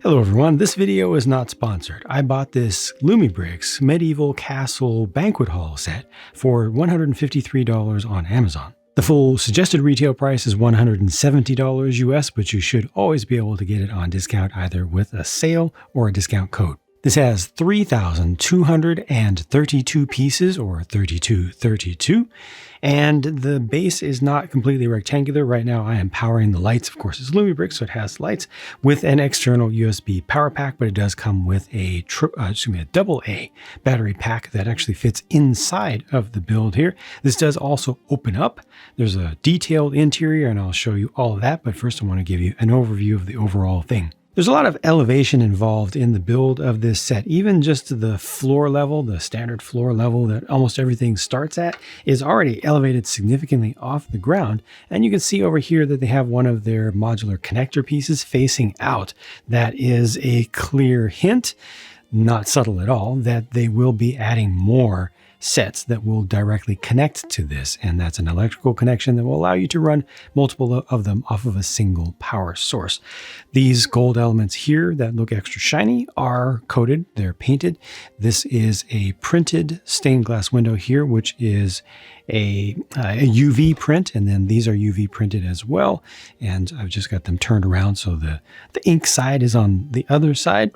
Hello everyone, this video is not sponsored. I bought this Lumibricks Medieval Castle Banquet Hall set for $153 on Amazon. The full suggested retail price is $170 US, but you should always be able to get it on discount either with a sale or a discount code. This has 3,232 pieces, or 3232, and the base is not completely rectangular. Right now I am powering the lights. Of course, it's Lumibricks, so it has lights with an external USB power pack, but it does come with a AA battery pack that actually fits inside of the build here. This does also open up. There's a detailed interior, and I'll show you all of that, but first I want to give you an overview of the overall thing. There's a lot of elevation involved in the build of this set. Even just the floor level, the standard floor level that almost everything starts at, is already elevated significantly off the ground. And you can see over here that they have one of their modular connector pieces facing out. That is a clear hint, not subtle at all, that they will be adding more sets that will directly connect to this, and that's an electrical connection that will allow you to run multiple of them off of a single power source. These gold elements here that look extra shiny are coated, they're painted. This is a printed stained glass window here, which is a UV print, and then these are UV printed as well, and I've just got them turned around so the ink side is on the other side.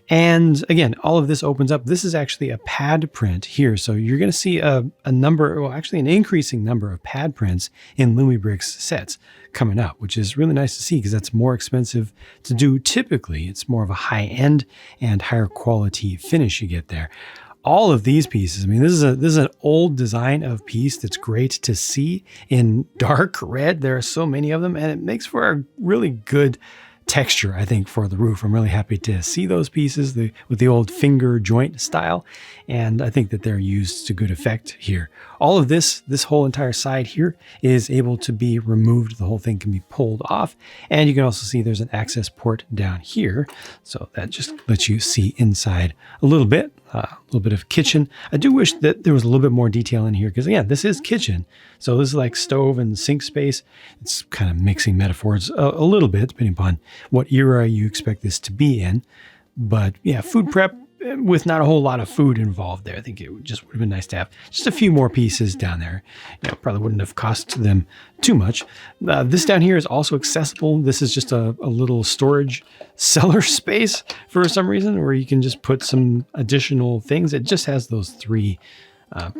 And again, all of this opens up. This is actually a pad print here, so you're going to see an increasing number of pad prints in Lumibricks sets coming up, which is really nice to see because that's more expensive to do. Typically, it's more of a high-end and higher quality finish you get there. All of these pieces, I mean, this is an old design of piece that's great to see in dark red. There are so many of them, and it makes for a really good texture, I think, for the roof. I'm really happy to see those pieces with the old finger joint style, and I think that they're used to good effect here. All of this whole entire side here is able to be removed. The whole thing can be pulled off, and you can also see there's an access port down here, so that just lets you see inside a little bit of kitchen. I do wish that there was a little bit more detail in here because, again, this is kitchen. So this is like stove and sink space. It's kind of mixing metaphors a little bit depending upon what era you expect this to be in. But yeah, food prep with not a whole lot of food involved there. I think it would have been nice to have just a few more pieces down there. You know, probably wouldn't have cost them too much. This down here is also accessible. This is just a little storage cellar space for some reason, where you can just put some additional things. It just has those three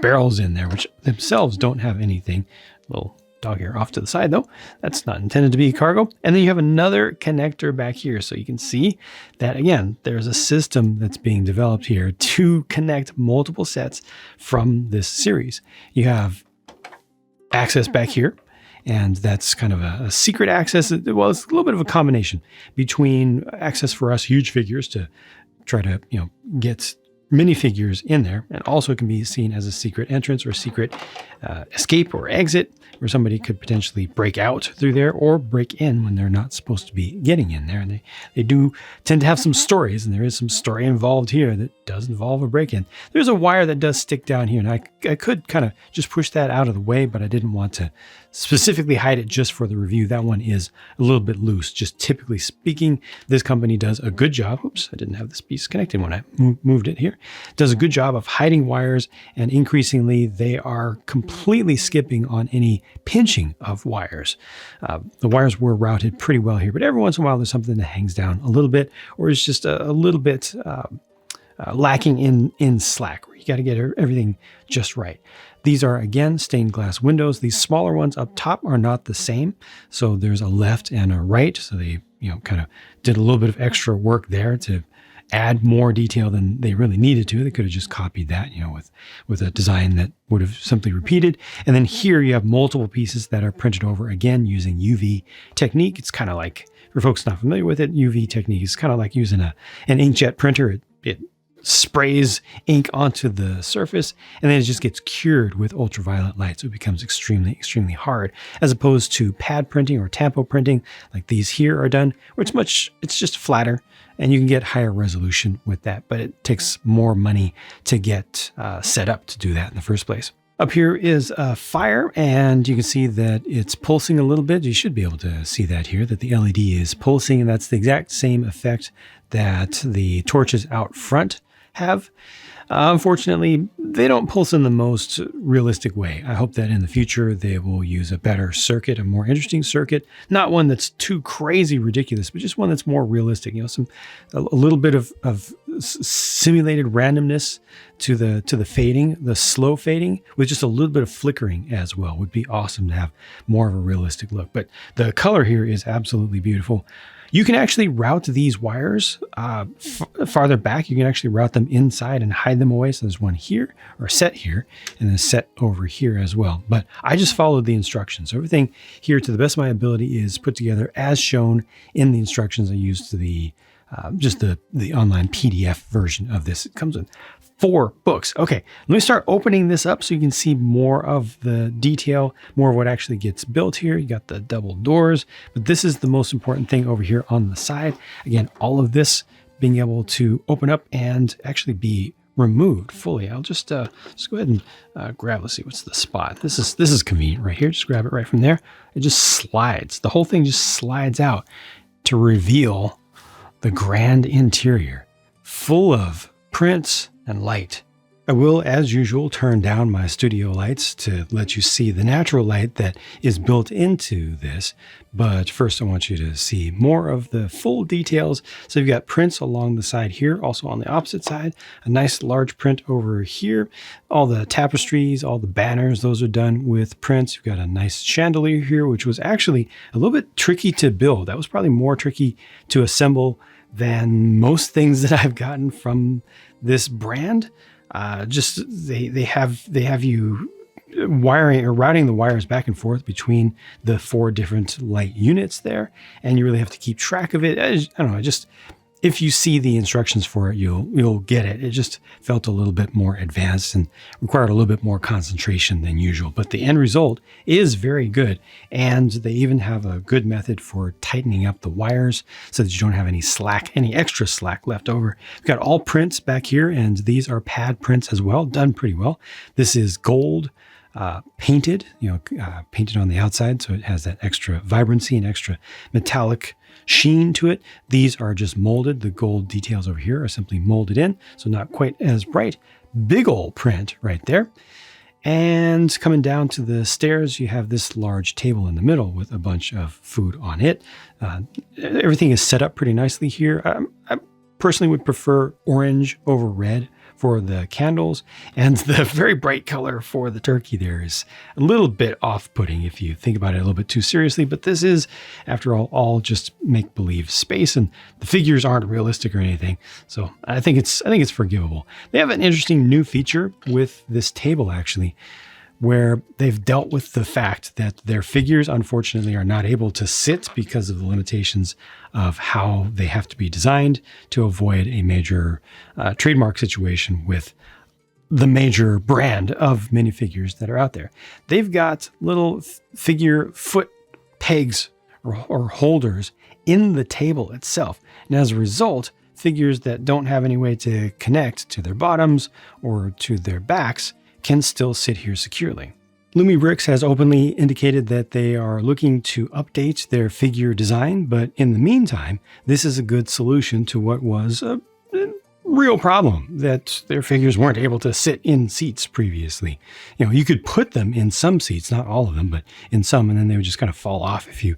barrels in there, which themselves don't have anything. Little dog hair off to the side though. That's not intended to be cargo. And then you have another connector back here. So you can see that, again, there's a system that's being developed here to connect multiple sets from this series. You have access back here, and that's kind of a secret access. Well, it's a little bit of a combination between access for us huge figures to try to, get minifigures in there, and also can be seen as a secret entrance or secret escape or exit, where somebody could potentially break out through there or break in when they're not supposed to be getting in there. And they do tend to have some stories, and there is some story involved here that does involve a break-in. There's a wire that does stick down here, and I could kind of just push that out of the way, but I didn't want to specifically hide it just for the review. That one is a little bit loose. Just typically speaking, this company does a good job. Oops, I didn't have this piece connected when I moved it here. Does a good job of hiding wires, and increasingly they are completely skipping on any pinching of wires. The wires were routed pretty well here, but every once in a while there's something that hangs down a little bit, or is just a little bit lacking in slack, where you got to get everything just right. These are, again, stained glass windows. These smaller ones up top are not the same. So there's a left and a right. So they, kind of did a little bit of extra work there to add more detail than they really needed to. They could have just copied that, with a design that would have simply repeated. And then here you have multiple pieces that are printed over, again, using UV technique. It's kind of like, for folks not familiar with it, UV technique is kind of like using an inkjet printer. It sprays ink onto the surface, and then it just gets cured with ultraviolet light. So it becomes extremely, extremely hard, as opposed to pad printing or tampo printing like these here are done, where it's just flatter, and you can get higher resolution with that, but it takes more money to get set up to do that in the first place. Up here is a fire, and you can see that it's pulsing a little bit. You should be able to see that here, that the LED is pulsing, and that's the exact same effect that the torches out front have. Unfortunately, they don't pulse in the most realistic way. I hope that in the future they will use a better circuit, a more interesting circuit, not one that's too crazy ridiculous, but just one that's more realistic. A little bit of simulated randomness to the fading, the slow fading, with just a little bit of flickering as well would be awesome to have more of a realistic look. But the color here is absolutely beautiful. You can actually route these wires farther back. You can actually route them inside and hide them away. So there's one here, or set here, and then set over here as well. But I just followed the instructions. So everything here, to the best of my ability, is put together as shown in the instructions I used to the online PDF version of this. It comes with 4 books. Okay, let me start opening this up so you can see more of the detail, more of what actually gets built here. You got the double doors, but this is the most important thing over here on the side. Again, all of this being able to open up and actually be removed fully. I'll just go ahead and grab, let's see, what's the spot? This is convenient right here. Just grab it right from there. It just slides. The whole thing just slides out to reveal the grand interior, full of prints and light. I will, as usual, turn down my studio lights to let you see the natural light that is built into this. But first I want you to see more of the full details. So you've got prints along the side here, also on the opposite side, a nice large print over here. All the tapestries, all the banners, those are done with prints. You've got a nice chandelier here, which was actually a little bit tricky to build. That was probably more tricky to assemble than most things that I've gotten from this brand. They have you wiring or routing the wires back and forth between the 4 different light units there, and you really have to keep track of it. I don't know, if you see the instructions for it, you'll get it. It just felt a little bit more advanced and required a little bit more concentration than usual. But the end result is very good. And they even have a good method for tightening up the wires so that you don't have any extra slack left over. We've got all prints back here, and these are pad prints as well, done pretty well. This is gold painted, painted on the outside, so it has that extra vibrancy and extra metallic sheen to it. These are just molded. The gold details over here are simply molded in, so not quite as bright. Big old print right there. And coming down to the stairs, you have this large table in the middle with a bunch of food on it. Everything is set up pretty nicely here. I personally would prefer orange over red for the candles, and the very bright color for the turkey there is a little bit off-putting if you think about it a little bit too seriously. But this is, after all just make-believe space, and the figures aren't realistic or anything, so I think it's forgivable. They have an interesting new feature with this table, actually, where they've dealt with the fact that their figures, unfortunately, are not able to sit because of the limitations of how they have to be designed to avoid a major trademark situation with the major brand of minifigures that are out there. They've got little figure foot pegs or holders in the table itself. And as a result, figures that don't have any way to connect to their bottoms or to their backs can still sit here securely. Lumibricks has openly indicated that they are looking to update their figure design, but in the meantime, this is a good solution to what was a real problem, that their figures weren't able to sit in seats previously. You could put them in some seats, not all of them, but in some, and then they would just kind of fall off if you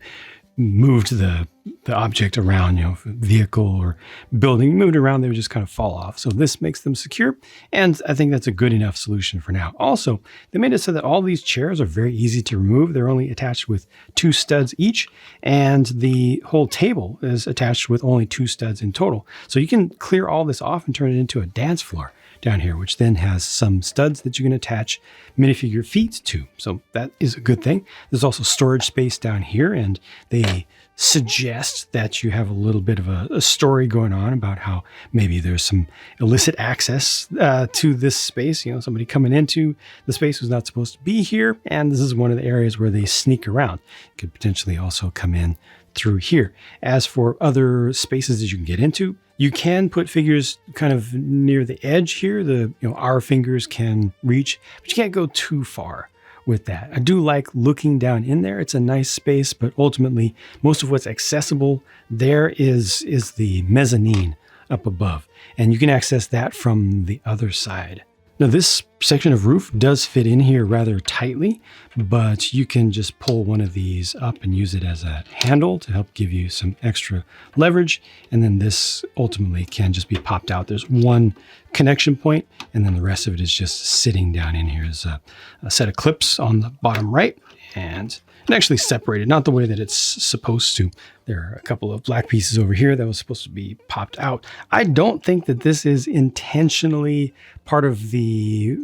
moved the object around, vehicle or building, moved around, they would just kind of fall off. So this makes them secure, and I think that's a good enough solution for now. Also, they made it so that all these chairs are very easy to remove. They're only attached with 2 studs each, and the whole table is attached with only 2 studs in total. So you can clear all this off and turn it into a dance floor down here, which then has some studs that you can attach minifigure feet to. So that is a good thing. There's also storage space down here, and they suggest that you have a little bit of a story going on about how maybe there's some illicit access to this space. Somebody coming into the space who's not supposed to be here, and this is one of the areas where they sneak around. Could potentially also come in through here. As for other spaces that you can get into, you can put figures kind of near the edge here. Our fingers can reach, but you can't go too far with that. I do like looking down in there. It's a nice space, but ultimately most of what's accessible there is the mezzanine up above. And you can access that from the other side. Now this section of roof does fit in here rather tightly, but you can just pull one of these up and use it as a handle to help give you some extra leverage. And then this ultimately can just be popped out. There's one connection point, and then the rest of it is just sitting down in here. There's a set of clips on the bottom right, and actually separated, not the way that it's supposed to. There are a couple of black pieces over here that was supposed to be popped out. I don't think that this is intentionally part of the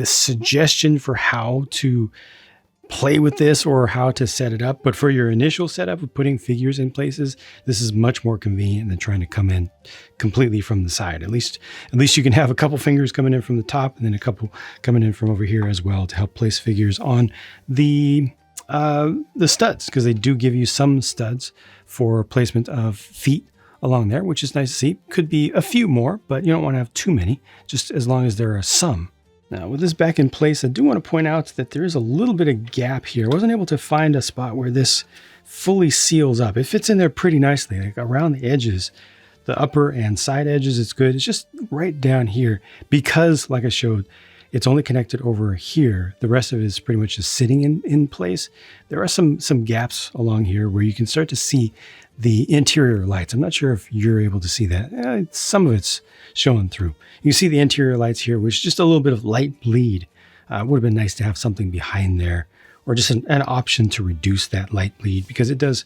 suggestion for how to play with this or how to set it up. But for your initial setup of putting figures in places, this is much more convenient than trying to come in completely from the side. At least you can have a couple fingers coming in from the top and then a couple coming in from over here as well to help place figures on the studs, because they do give you some studs for placement of feet along there, which is nice to see. Could be a few more, but you don't want to have too many, just as long as there are some. Now with this back in place, I do want to point out that there is a little bit of gap here. I wasn't able to find a spot where this fully seals up. It fits in there pretty nicely, like around the edges, the upper and side edges, it's good. It's just right down here because, like I showed, it's only connected over here. The rest of it is pretty much just sitting in place. There are some gaps along here where you can start to see the interior lights. I'm not sure if you're able to see that. Some of it's showing through. You can see the interior lights here, which is just a little bit of light bleed. Would have been nice to have something behind there, or just an option to reduce that light bleed, because it does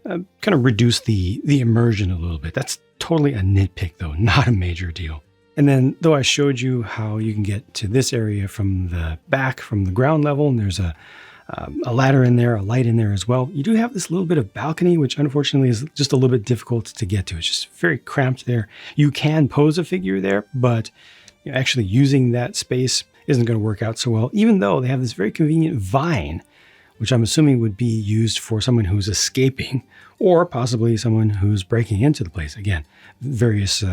kind of reduce the immersion a little bit. That's totally a nitpick though, not a major deal. And then, though I showed you how you can get to this area from the back, from the ground level, and there's a ladder in there, a light in there as well, you do have this little bit of balcony, which unfortunately is just a little bit difficult to get to. It's just very cramped there. You can pose a figure there, but actually using that space isn't going to work out so well, even though they have this very convenient vine, which I'm assuming would be used for someone who's escaping, or possibly someone who's breaking into the place. Again, various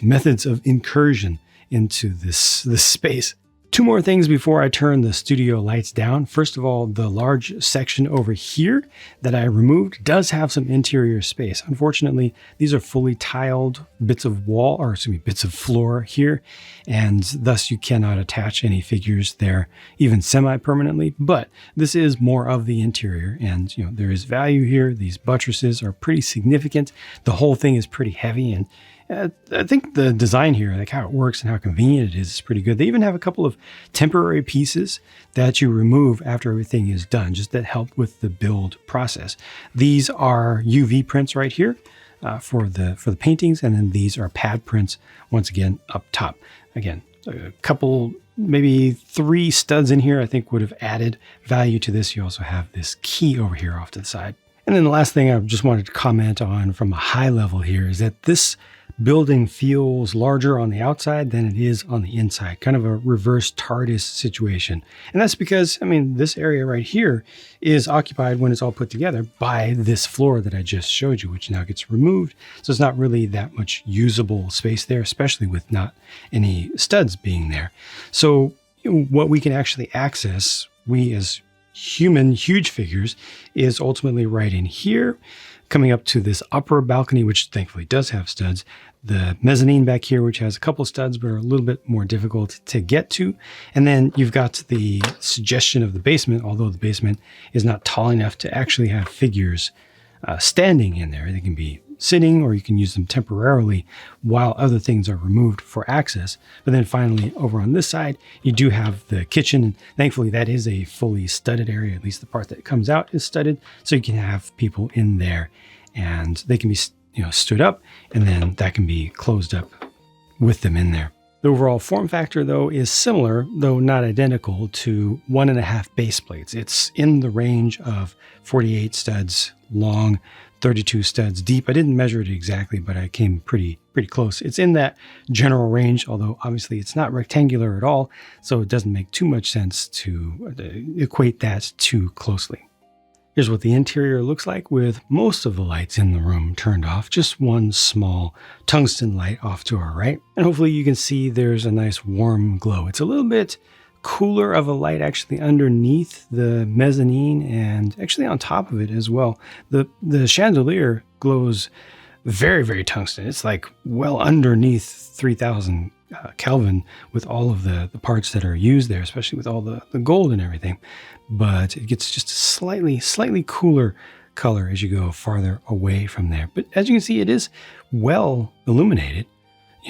methods of incursion into this space. Two more things before I turn the studio lights down. First of all, the large section over here that I removed does have some interior space. Unfortunately, these are fully tiled bits of wall, or excuse me, bits of floor here, and thus you cannot attach any figures there, even semi-permanently. But this is more of the interior, and there is value here. These buttresses are pretty significant. The whole thing is pretty heavy, and I think the design here, like how it works and how convenient it is pretty good. They even have a couple of temporary pieces that you remove after everything is done, just that help with the build process. These are UV prints right here for the paintings, and then these are pad prints once again up top. Again, a couple, maybe 3 studs in here I think would have added value to this. You also have this key over here off to the side. And then the last thing I just wanted to comment on from a high level here is that this building feels larger on the outside than it is on the inside, kind of a reverse TARDIS situation. And that's because, this area right here is occupied when it's all put together by this floor that I just showed you, which now gets removed. So it's not really that much usable space there, especially with not any studs being there. So what we can actually access, we as human huge figures, is ultimately right in here, coming up to this upper balcony, which thankfully does have studs, the mezzanine back here, which has a couple studs but are a little bit more difficult to get to, and then you've got the suggestion of the basement, although the basement is not tall enough to actually have figures standing in there. They can be sitting, or you can use them temporarily while other things are removed for access. But then finally, over on this side, you do have the kitchen, and thankfully that is a fully studded area. At least the part that comes out is studded, so you can have people in there, and they can be stood up, and then that can be closed up with them in there. The overall form factor, though, is similar, though not identical, to 1.5 base plates. It's in the range of 48 studs long, 32 studs deep. I didn't measure it exactly, but I came pretty close. It's in that general range, although obviously it's not rectangular at all, so it doesn't make too much sense to equate that too closely. Here's what the interior looks like with most of the lights in the room turned off, just one small tungsten light off to our right. And hopefully you can see there's a nice warm glow. It's a little bit cooler of a light actually underneath the mezzanine and actually on top of it as well. The chandelier glows very, very tungsten. It's like well underneath 3000 Kelvin with all of the parts that are used there, especially with all the gold and everything. But it gets just a slightly cooler color as you go farther away from there. But as you can see, it is well illuminated.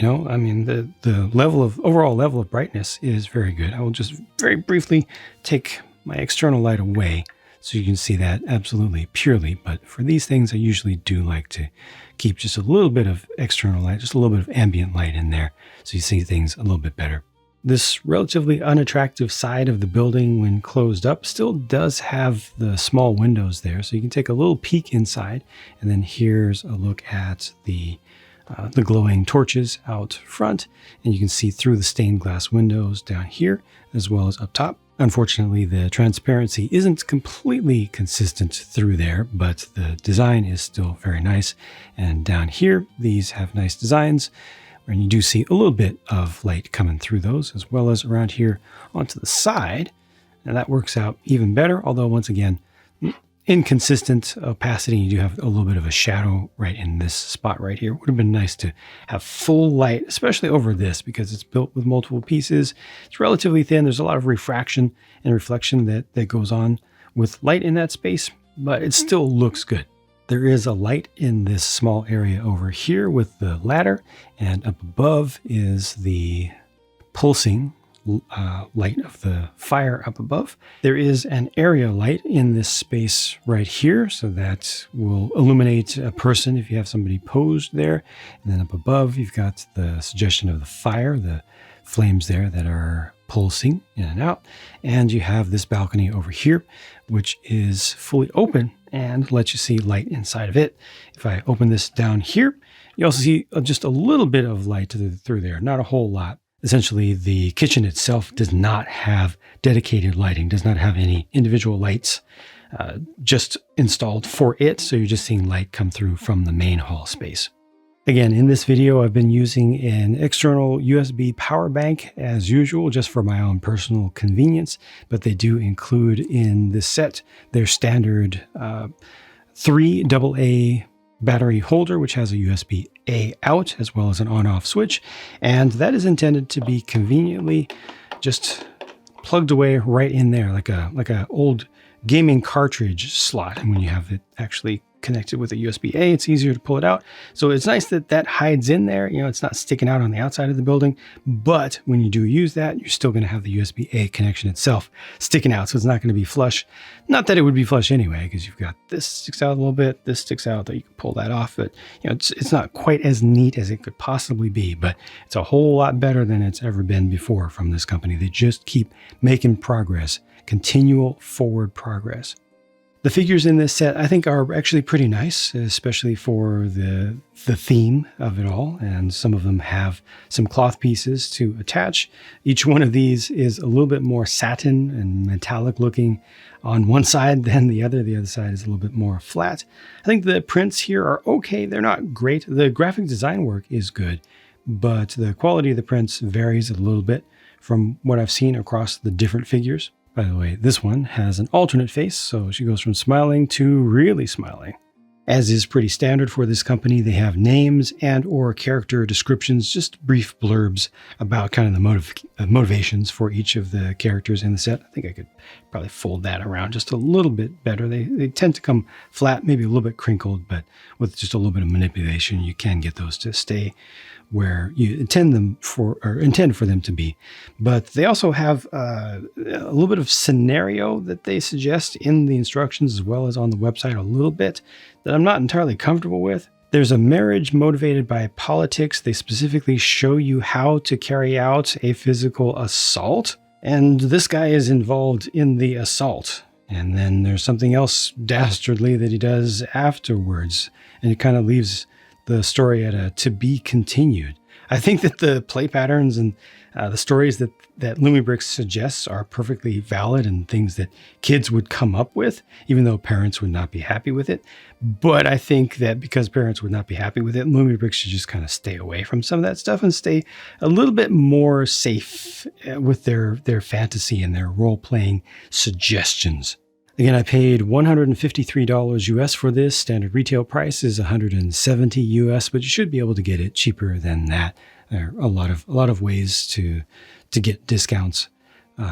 I mean, the overall level of brightness is very good. I will just very briefly take my external light away so you can see that absolutely purely. But for these things, I usually do like to keep just a little bit of external light, just a little bit of ambient light in there so you see things a little bit better. This relatively unattractive side of the building, when closed up, still does have the small windows there, so you can take a little peek inside. And then here's a look at the glowing torches out front, and you can see through the stained glass windows down here as well as up top. Unfortunately, the transparency isn't completely consistent through there, but the design is still very nice. And down here, these have nice designs, and you do see a little bit of light coming through those, as well as around here onto the side. And that works out even better, although once again, inconsistent opacity. You do have a little bit of a shadow right in this spot right here. Would have been nice to have full light, especially over this, because it's built with multiple pieces. It's relatively thin. There's a lot of refraction and reflection that goes on with light in that space, but it still looks good. There is a light in this small area over here with the ladder, and up above is the pulsing light of the fire up above. There is an area light in this space right here, so that will illuminate a person if you have somebody posed there. And then up above, you've got the suggestion of the fire, the flames there that are pulsing in and out. And you have this balcony over here, which is fully open and lets you see light inside of it. If I open this down here, you also see just a little bit of light through there, not a whole lot. Essentially, the kitchen itself does not have dedicated lighting, does not have any individual lights just installed for it. So you're just seeing light come through from the main hall space. Again, in this video, I've been using an external USB power bank as usual, just for my own personal convenience, but they do include in this set their standard 3 AA battery holder, which has a USB-A out as well as an on-off switch. And that is intended to be conveniently just plugged away right in there, like a old gaming cartridge slot. And when you have it actually connected with a USB-A, it's easier to pull it out. So it's nice that hides in there. It's not sticking out on the outside of the building, but when you do use that, you're still going to have the USB-A connection itself sticking out. So it's not going to be flush. Not that it would be flush anyway, because you've got this sticks out a little bit, this sticks out, that you can pull that off. But it's not quite as neat as it could possibly be, but it's a whole lot better than it's ever been before from this company. They just keep making progress, continual forward progress. The figures in this set, I think, are actually pretty nice, especially for the theme of it all. And some of them have some cloth pieces to attach. Each one of these is a little bit more satin and metallic looking on one side than the other. The other side is a little bit more flat. I think the prints here are okay. They're not great. The graphic design work is good, but the quality of the prints varies a little bit from what I've seen across the different figures. By the way, this one has an alternate face, so she goes from smiling to really smiling. As is pretty standard for this company, they have names and or character descriptions, just brief blurbs about kind of the motivations for each of the characters in the set. I think I could probably fold that around just a little bit better. They tend to come flat, maybe a little bit crinkled, but with just a little bit of manipulation, you can get those to stay where you intend for them to be. But they also have a little bit of scenario that they suggest in the instructions, as well as on the website a little bit, that I'm not entirely comfortable with. There's a marriage motivated by politics. They specifically show you how to carry out a physical assault, and this guy is involved in the assault. And then there's something else dastardly that he does afterwards, and it kind of leaves the story at a to be continued. I think that the play patterns and the stories that Lumibricks suggests are perfectly valid and things that kids would come up with, even though parents would not be happy with it. But I think that because parents would not be happy with it, Lumibricks should just kind of stay away from some of that stuff and stay a little bit more safe with their fantasy and their role-playing suggestions. Again, I paid $153 US for this. Standard retail price is $170 US, but you should be able to get it cheaper than that. There are a lot of ways to get discounts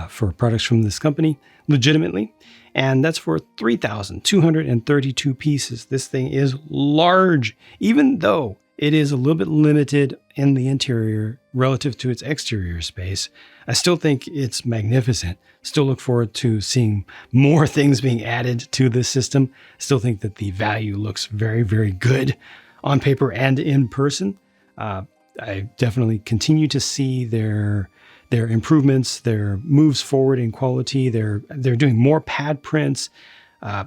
for products from this company legitimately. And that's for 3,232 pieces. This thing is large, even though it is a little bit limited in the interior relative to its exterior space. I still think it's magnificent. Still look forward to seeing more things being added to this system. Still think that the value looks very, very good on paper and in person. I definitely continue to see their improvements, their moves forward in quality. They're doing more pad prints.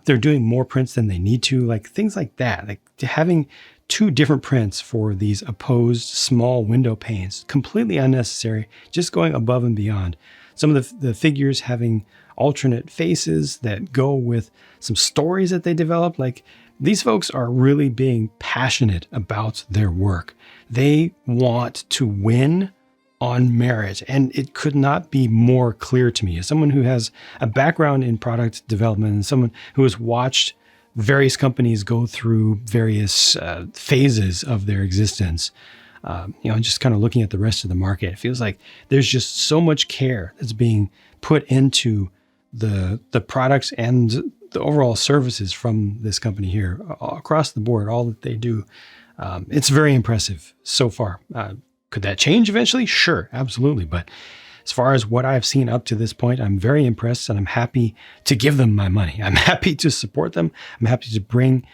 They're doing more prints than they need to, like things like that. Like having two different prints for these opposed small window panes, completely unnecessary, just going above and beyond. Some of the figures having alternate faces that go with some stories that they develop. Like, these folks are really being passionate about their work. They want to win on merit, and it could not be more clear to me. As someone who has a background in product development and someone who has watched various companies go through various phases of their existence, just kind of looking at the rest of the market, it feels like there's just so much care that's being put into the products and the overall services from this company here across the board, all that they do. It's very impressive so far. Could that change eventually? Sure, absolutely. But as far as what I've seen up to this point, I'm very impressed, and I'm happy to give them my money. I'm happy to support them. I'm happy to bring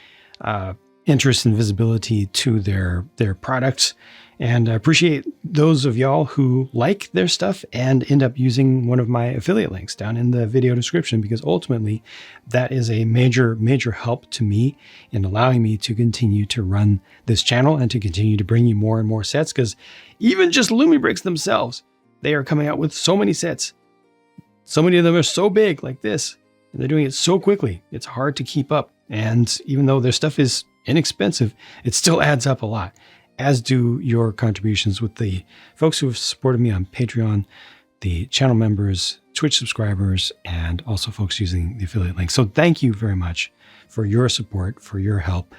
interest and visibility to their products. And I appreciate those of y'all who like their stuff and end up using one of my affiliate links down in the video description, because ultimately that is a major, major help to me in allowing me to continue to run this channel and to continue to bring you more and more sets. Because even just Lumibricks themselves, they are coming out with so many sets. So many of them are so big like this, and they're doing it so quickly. It's hard to keep up. And even though their stuff is inexpensive, it still adds up a lot, as do your contributions with the folks who have supported me on Patreon, the channel members, Twitch subscribers, and also folks using the affiliate link. So thank you very much for your support, for your help.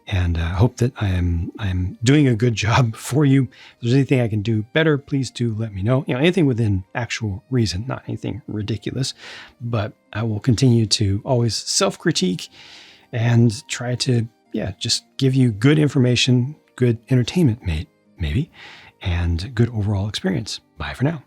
And I hope that I am doing a good job for you. If there's anything I can do better, please do let me know. Anything within actual reason, not anything ridiculous. But I will continue to always self-critique and try to, just give you good information, good entertainment, maybe, and good overall experience. Bye for now.